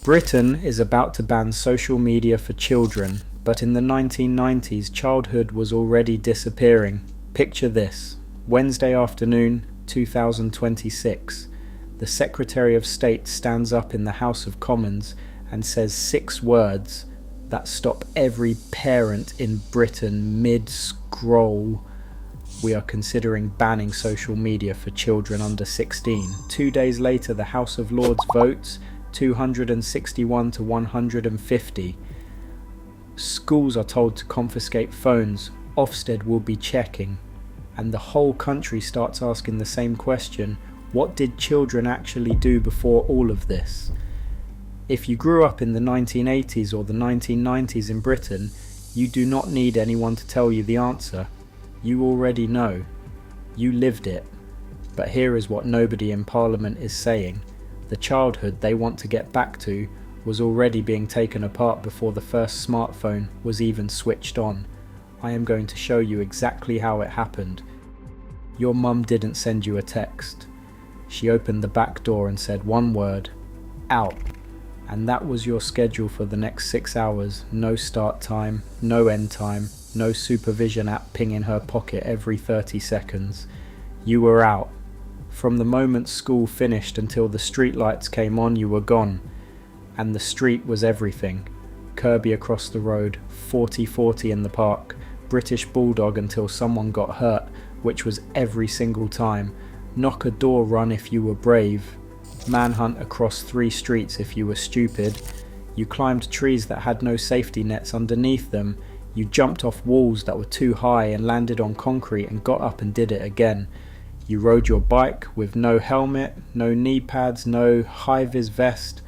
Britain is about to ban social media for children, but in the 1990s, childhood was already disappearing. Picture this: Wednesday afternoon, 2026. The Secretary of State stands up in the House of Commons and says 6 words that stop every parent in Britain mid-scroll. We are considering banning social media for children under 16. 2 days later, the House of Lords votes 261 to 150. Schools are told to confiscate phones. Ofsted will be checking. And the whole country starts asking the same question: what did children actually do before all of this? If you grew up in the 1980s or the 1990s in Britain, you do not need anyone to tell you the answer. You already know. You lived it. But here is what nobody in Parliament is saying. The childhood they want to get back to was already being taken apart before the first smartphone was even switched on. I am going to show you exactly how it happened. Your mum didn't send you a text. She opened the back door and said one word: out. And that was your schedule for the next 6 hours. No start time, no end time, no supervision app pinging her pocket every 30 seconds. You were out. From the moment school finished until the streetlights came on, you were gone. And the street was everything. Kirby across the road, 40-40 in the park, British Bulldog until someone got hurt, which was every single time, knock a door run if you were brave, manhunt across 3 streets if you were stupid. You climbed trees that had no safety nets underneath them. You jumped off walls that were too high and landed on concrete and got up and did it again. You rode your bike with no helmet, no knee pads, no high-vis vest,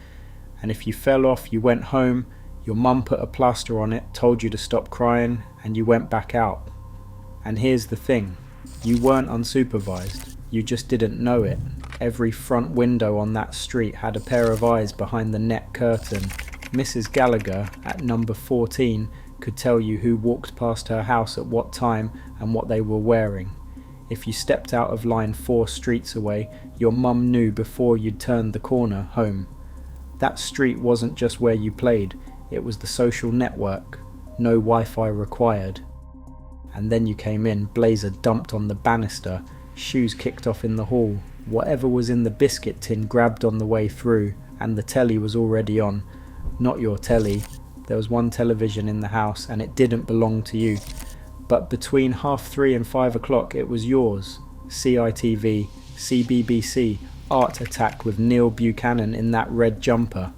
and if you fell off, you went home, your mum put a plaster on it, told you to stop crying, and you went back out. And here's the thing, you weren't unsupervised, you just didn't know it. Every front window on that street had a pair of eyes behind the net curtain. Mrs. Gallagher, at number 14, could tell you who walked past her house at what time and what they were wearing. If you stepped out of line 4 streets away, your mum knew before you'd turned the corner home. That street wasn't just where you played, it was the social network. No Wi-Fi required. And then you came in, blazer dumped on the banister, shoes kicked off in the hall, whatever was in the biscuit tin grabbed on the way through, and the telly was already on. Not your telly. There was one television in the house and it didn't belong to you. But between 3:30 and 5 o'clock it was yours. CITV, CBBC, Art Attack with Neil Buchanan in that red jumper,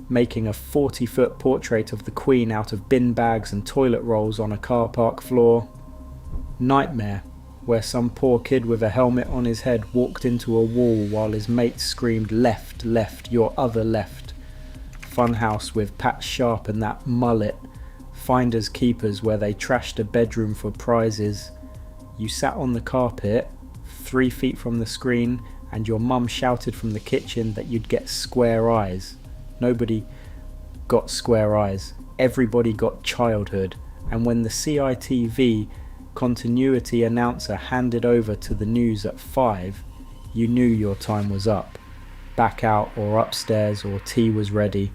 making a 40-foot portrait of the Queen out of bin bags and toilet rolls on a car park floor. Nightmare, where some poor kid with a helmet on his head walked into a wall while his mates screamed left, left, your other left. Funhouse with Pat Sharp and that mullet. Finders keepers where they trashed a bedroom for prizes. You sat on the carpet 3 feet from the screen and your mum shouted from the kitchen that you'd get square eyes. Nobody got square eyes. Everybody got childhood. And when the CITV continuity announcer handed over to the news at 5, you knew your time was up. Back out or upstairs or tea was ready.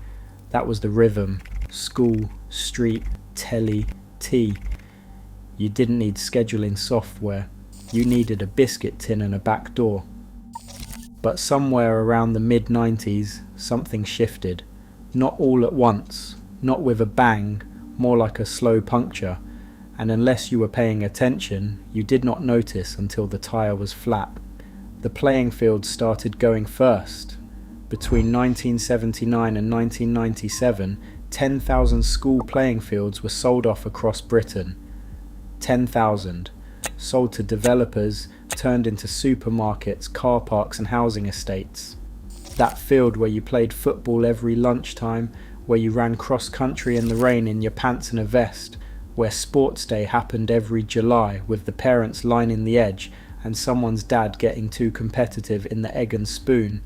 That was the rhythm. School, street, telly, tea. You didn't need scheduling software. You needed a biscuit tin and a back door. But somewhere around the mid-90s, something shifted. Not all at once, not with a bang, more like a slow puncture. And unless you were paying attention, you did not notice until the tire was flat. The playing field started going first. Between 1979 and 1997, 10,000 school playing fields were sold off across Britain. 10,000. Sold to developers, turned into supermarkets, car parks and housing estates. That field where you played football every lunchtime, where you ran cross-country in the rain in your pants and a vest, where sports day happened every July with the parents lining the edge and someone's dad getting too competitive in the egg and spoon.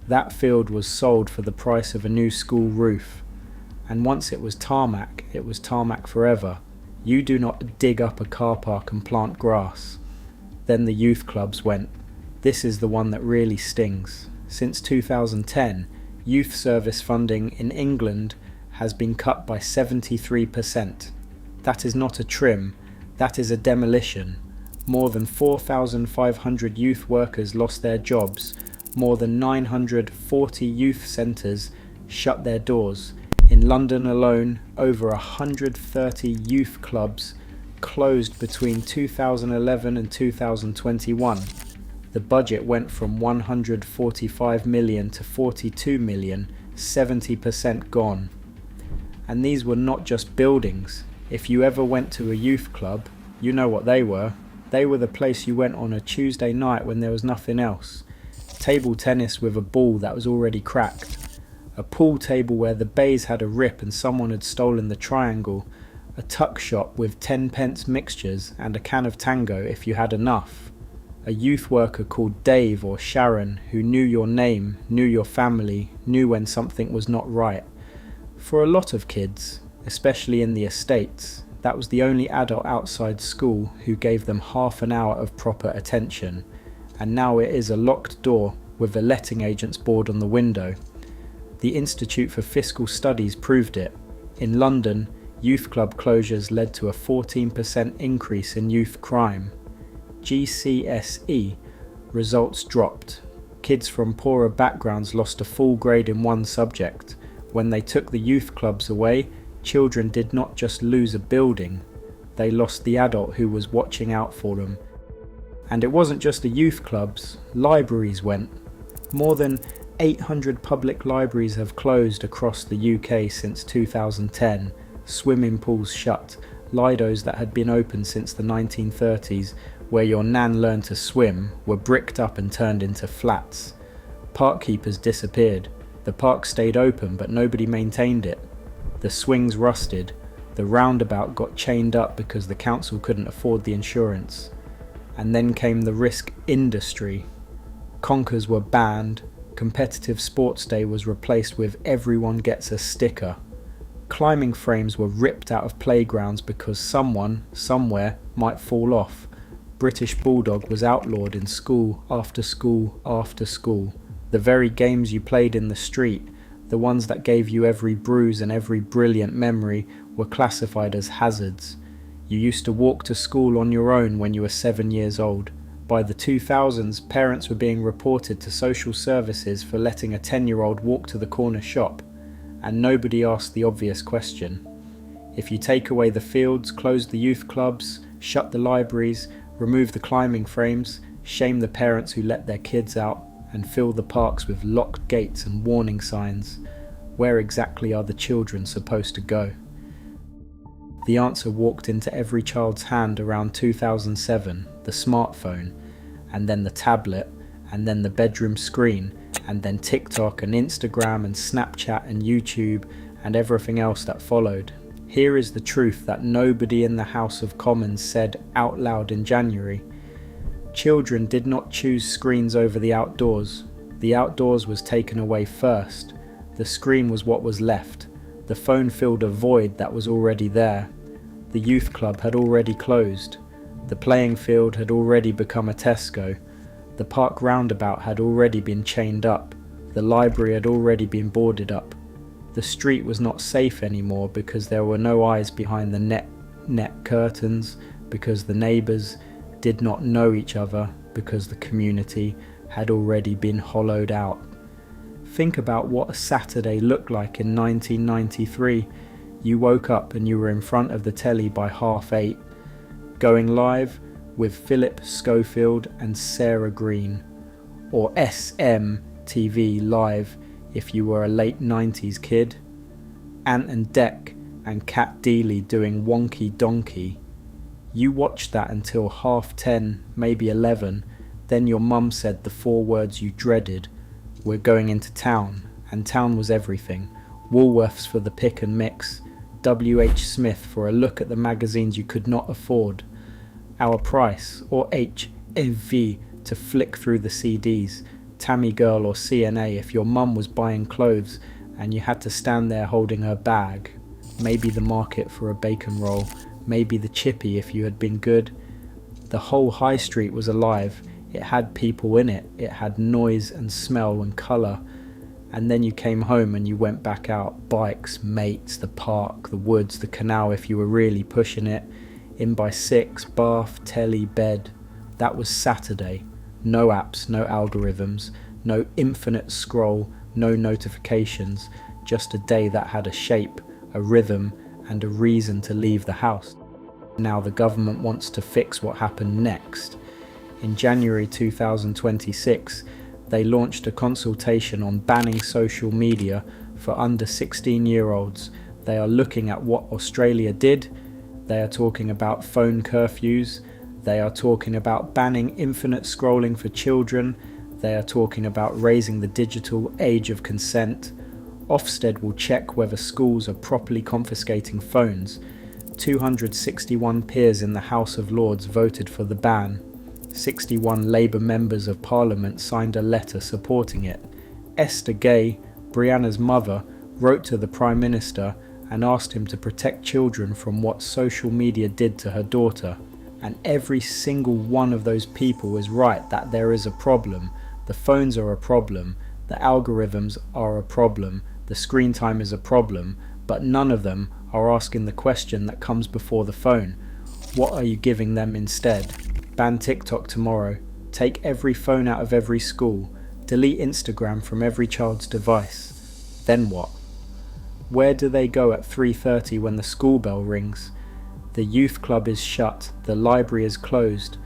That field was sold for the price of a new school roof. And once it was tarmac forever. You do not dig up a car park and plant grass. Then the youth clubs went. This is the one that really stings. Since 2010, Youth service funding in England has been cut by 73%. That is not a trim, that is a demolition. More than 4,500 youth workers lost their jobs. More than 940 youth centres shut their doors. In London alone, over 130 youth clubs closed between 2011 and 2021. The budget went from 145 million to 42 million, 70% gone. And these were not just buildings. If you ever went to a youth club, you know what they were. They were the place you went on a Tuesday night when there was nothing else. Table tennis with a ball that was already cracked. A pool table where the bays had a rip and someone had stolen the triangle. A tuck shop with 10p mixtures and a can of Tango if you had enough. A youth worker called Dave or Sharon who knew your name, knew your family, knew when something was not right. For a lot of kids, especially in the estates, that was the only adult outside school who gave them half an hour of proper attention. And now it is a locked door with a letting agent's board on the window. The Institute for Fiscal Studies proved it. In London, youth club closures led to a 14% increase in youth crime. GCSE results dropped. Kids from poorer backgrounds lost a full grade in one subject. When they took the youth clubs away, children did not just lose a building, they lost the adult who was watching out for them. And it wasn't just the youth clubs, libraries went. More than 800 public libraries have closed across the UK since 2010, swimming pools shut, lidos that had been open since the 1930s, where your nan learned to swim, were bricked up and turned into flats. Park keepers disappeared. The park stayed open but nobody maintained it. The swings rusted. The roundabout got chained up because the council couldn't afford the insurance. And then came the risk industry. Conkers were banned. Competitive sports day was replaced with everyone gets a sticker. Climbing frames were ripped out of playgrounds because someone, somewhere, might fall off. British Bulldog was outlawed in school after school after school. The very games you played in the street, the ones that gave you every bruise and every brilliant memory, were classified as hazards. You used to walk to school on your own when you were 7 years old. By the 2000s, parents were being reported to social services for letting a 10-year-old walk to the corner shop, and nobody asked the obvious question. If you take away the fields, close the youth clubs, shut the libraries, remove the climbing frames, shame the parents who let their kids out, and fill the parks with locked gates and warning signs, where exactly are the children supposed to go? The answer walked into every child's hand around 2007, the smartphone, and then the tablet, and then the bedroom screen, and then TikTok and Instagram and Snapchat and YouTube and everything else that followed. Here is the truth that nobody in the House of Commons said out loud in January. Children did not choose screens over the outdoors. The outdoors was taken away first. The screen was what was left. The phone filled a void that was already there. The youth club had already closed. The playing field had already become a Tesco. The park roundabout had already been chained up. The library had already been boarded up. The street was not safe anymore because there were no eyes behind the net curtains, because the neighbours did not know each other, because the community had already been hollowed out. Think about what a Saturday looked like in 1993. You woke up and you were in front of the telly by 8:30, going live with Philip Schofield and Sarah Green, or SMTV Live if you were a late 90s kid, Ant and Dec and Cat Deeley doing Wonky Donkey. You watched that until 10:30, maybe 11, then your mum said the 4 words you dreaded: "We're going into town," and town was everything. Woolworths for the pick and mix, W.H. Smith for a look at the magazines you could not afford, Our Price or HMV to flick through the CDs, Tammy Girl or CNA if your mum was buying clothes and you had to stand there holding her bag, maybe the market for a bacon roll, maybe the chippy if you had been good. The whole high street was alive. It had people in it. It had noise and smell and colour. and then you came home and you went back out. Bikes, mates, the park, the woods, the canal if you were really pushing it. In by 6, bath, telly, bed. That was Saturday. No apps, no algorithms, no infinite scroll, no notifications, just a day that had a shape, a rhythm, and a reason to leave the house. Now the government wants to fix what happened next. In January 2026, they launched a consultation on banning social media for under 16-year-olds. They are looking at what Australia did. They are talking about phone curfews. They are talking about banning infinite scrolling for children. They are talking about raising the digital age of consent. Ofsted will check whether schools are properly confiscating phones. 261 peers in the House of Lords voted for the ban. 61 Labour members of Parliament signed a letter supporting it. Esther Gay, Brianna's mother, wrote to the Prime Minister and asked him to protect children from what social media did to her daughter. And every single one of those people is right that there is a problem. The phones are a problem, the algorithms are a problem, the screen time is a problem, but none of them are asking the question that comes before the phone. What are you giving them instead? Ban TikTok tomorrow. Take every phone out of every school. Delete Instagram from every child's device. Then what? Where do they go at 3:30 when the school bell rings? The youth club is shut, the library is closed,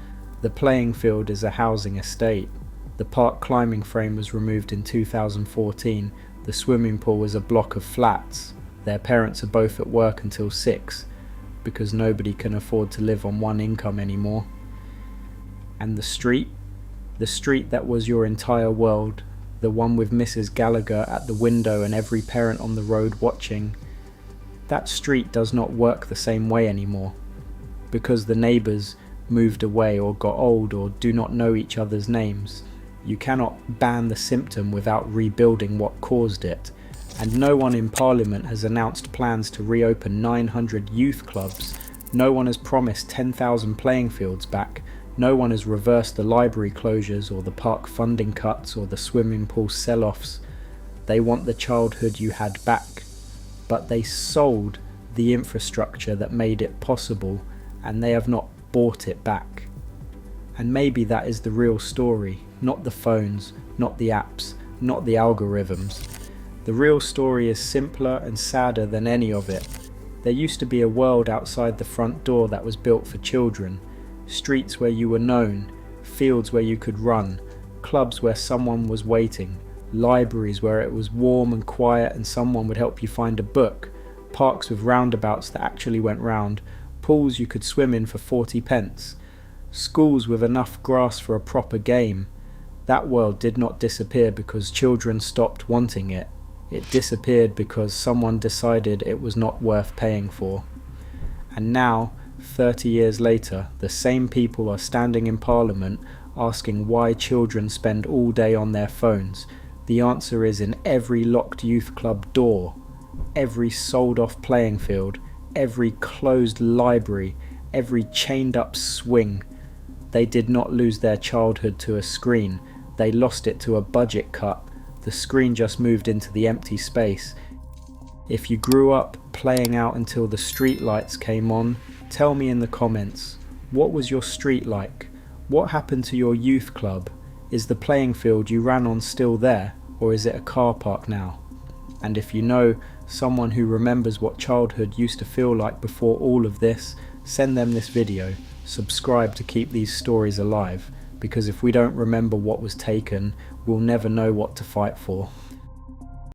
the playing field is a housing estate. The park climbing frame was removed in 2014, the swimming pool is a block of flats. Their parents are both at work until 6, because nobody can afford to live on one income anymore. And the street that was your entire world, the one with Mrs. Gallagher at the window and every parent on the road watching, that street does not work the same way anymore, because the neighbours moved away or got old or do not know each other's names. You cannot ban the symptom without rebuilding what caused it, and no one in Parliament has announced plans to reopen 900 youth clubs. No one has promised 10,000 playing fields back. No one has reversed the library closures or the park funding cuts or the swimming pool sell-offs. They want the childhood you had back, but they sold the infrastructure that made it possible, and they have not bought it back. And maybe that is the real story, not the phones, not the apps, not the algorithms. The real story is simpler and sadder than any of it. There used to be a world outside the front door that was built for children. Streets where you were known, fields where you could run, clubs where someone was waiting, libraries where it was warm and quiet and someone would help you find a book, parks with roundabouts that actually went round, pools you could swim in for 40 pence, schools with enough grass for a proper game. That world did not disappear because children stopped wanting it. It disappeared because someone decided it was not worth paying for. And now, 30 years later, the same people are standing in Parliament asking why children spend all day on their phones. The answer is in every locked youth club door, every sold off playing field, every closed library, every chained up swing. They did not lose their childhood to a screen, they lost it to a budget cut. The screen just moved into the empty space. If you grew up playing out until the street lights came on, tell me in the comments, what was your street like? What happened to your youth club? Is the playing field you ran on still there, or is it a car park now? And if you know someone who remembers what childhood used to feel like before all of this, send them this video. Subscribe to keep these stories alive, because if we don't remember what was taken, we'll never know what to fight for.